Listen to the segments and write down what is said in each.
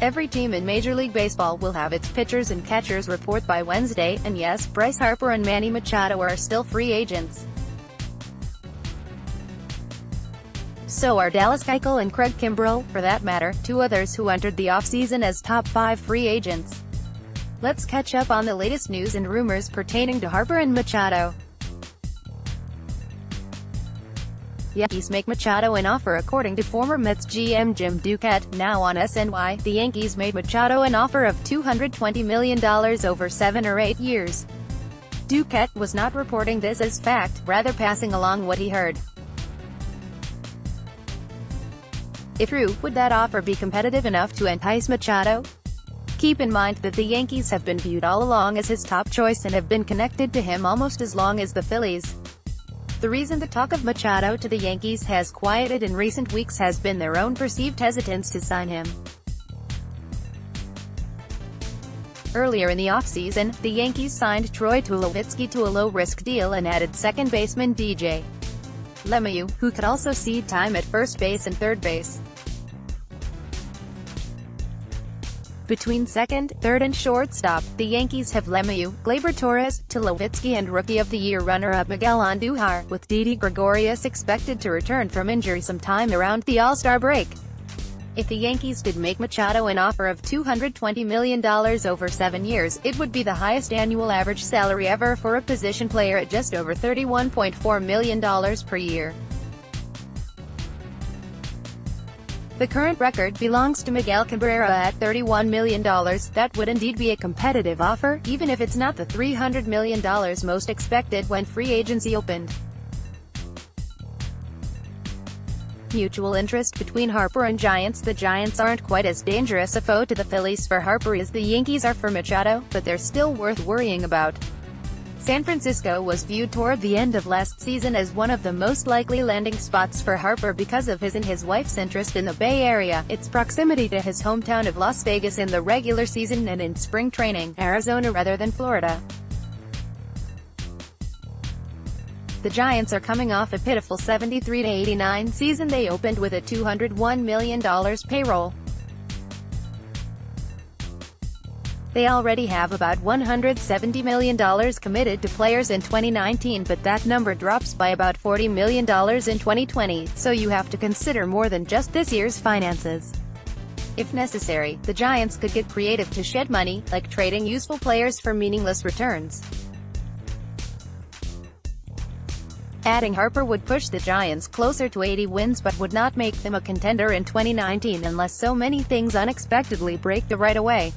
Every team in Major League Baseball will have its pitchers and catchers report by Wednesday, and yes, Bryce Harper and Manny Machado are still free agents. So are Dallas Keuchel and Craig Kimbrel, for that matter, two others who entered the offseason as top 5 free agents. Let's catch up on the latest news and rumors pertaining to Harper and Machado. Yankees make Machado an offer. According to former Mets GM Jim Duquette, now on SNY, the Yankees made Machado an offer of $220 million over 7 or 8 years. Duquette was not reporting this as fact, rather passing along what he heard. If true, would that offer be competitive enough to entice Machado? Keep in mind that the Yankees have been viewed all along as his top choice and have been connected to him almost as long as the Phillies. The reason the talk of Machado to the Yankees has quieted in recent weeks has been their own perceived hesitance to sign him. Earlier in the offseason, the Yankees signed Troy Tulowitzki to a low-risk deal and added second baseman DJ LeMahieu, who could also cede time at first base and third base. Between second, third and shortstop, the Yankees have LeMahieu, Gleyber Torres, Tulowitzki and Rookie of the Year runner-up Miguel Andujar, with Didi Gregorius expected to return from injury sometime around the All-Star break. If the Yankees did make Machado an offer of $220 million over 7 years, it would be the highest annual average salary ever for a position player at just over $31.4 million per year. The current record belongs to Miguel Cabrera at $31 million. That would indeed be a competitive offer, even if it's not the $300 million most expected when free agency opened. Mutual interest between Harper and Giants. The Giants aren't quite as dangerous a foe to the Phillies for Harper as the Yankees are for Machado, but they're still worth worrying about. San Francisco was viewed toward the end of last season as one of the most likely landing spots for Harper because of his and his wife's interest in the Bay Area, its proximity to his hometown of Las Vegas in the regular season and in spring training, Arizona rather than Florida. The Giants are coming off a pitiful 73-89 season. They opened with a $201 million payroll. They already have about $170 million committed to players in 2019, but that number drops by about $40 million in 2020, so you have to consider more than just this year's finances. If necessary, the Giants could get creative to shed money, like trading useful players for meaningless returns. Adding Harper would push the Giants closer to 80 wins but would not make them a contender in 2019 unless so many things unexpectedly break the right away.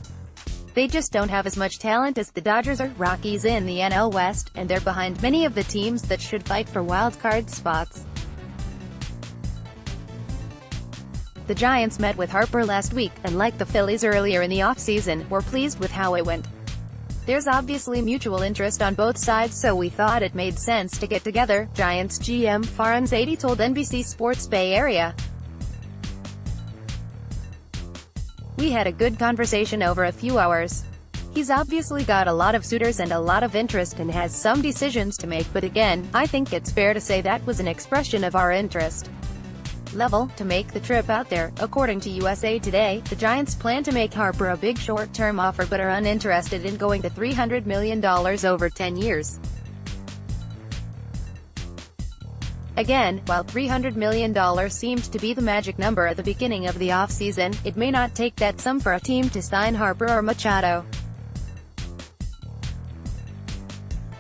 They just don't have as much talent as the Dodgers or Rockies in the NL West, and they're behind many of the teams that should fight for wild-card spots. The Giants met with Harper last week, and like the Phillies earlier in the offseason, were pleased with how it went. There's obviously mutual interest on both sides, so we thought it made sense to get together, Giants GM Farhan Zaidi told NBC Sports Bay Area. We had a good conversation over a few hours. He's obviously got a lot of suitors and a lot of interest and has some decisions to make, but again, I think it's fair to say that was an expression of our interest level to make the trip out there. According to USA Today, the Giants plan to make Harper a big short-term offer but are uninterested in going to $300 million over 10 years. Again, while $300 million seemed to be the magic number at the beginning of the offseason, it may not take that sum for a team to sign Harper or Machado.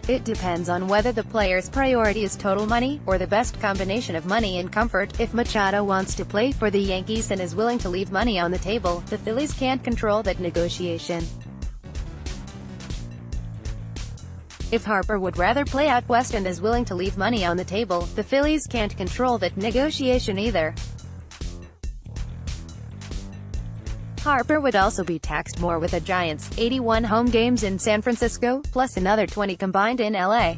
It depends on whether the player's priority is total money, or the best combination of money and comfort. If Machado wants to play for the Yankees and is willing to leave money on the table, the Phillies can't control that negotiation. If Harper would rather play out west and is willing to leave money on the table, the Phillies can't control that negotiation either. Harper would also be taxed more with the Giants' 81 home games in San Francisco, plus another 20 combined in LA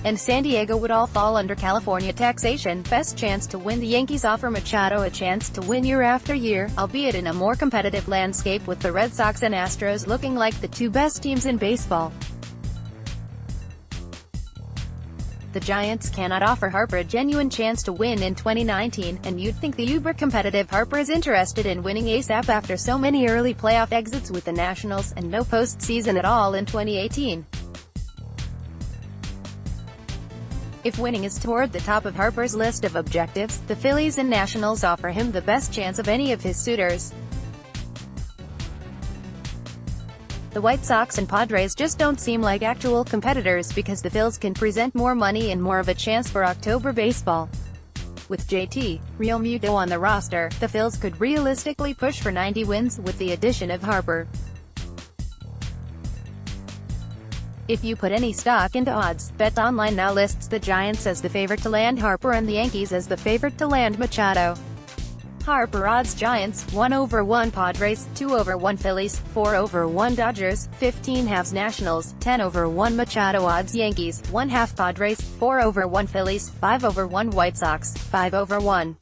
and San Diego would all fall under California taxation. Best chance to win. The Yankees offer Machado a chance to win year after year, albeit in a more competitive landscape with the Red Sox and Astros looking like the two best teams in baseball. The Giants cannot offer Harper a genuine chance to win in 2019, and you'd think the uber-competitive Harper is interested in winning ASAP after so many early playoff exits with the Nationals, and no postseason at all in 2018. If winning is toward the top of Harper's list of objectives, the Phillies and Nationals offer him the best chance of any of his suitors. The White Sox and Padres just don't seem like actual competitors because the Phils can present more money and more of a chance for October baseball. With JT Realmuto on the roster, the Phils could realistically push for 90 wins with the addition of Harper. If you put any stock into odds, BetOnline now lists the Giants as the favorite to land Harper and the Yankees as the favorite to land Machado. Harper odds: Giants 1/1 Padres, 2/1 Phillies, 4/1 Dodgers, 15/2 Nationals, 10/1 Machado odds: Yankees 1/2 Padres, 4/1 Phillies, 5/1 White Sox, 5/1.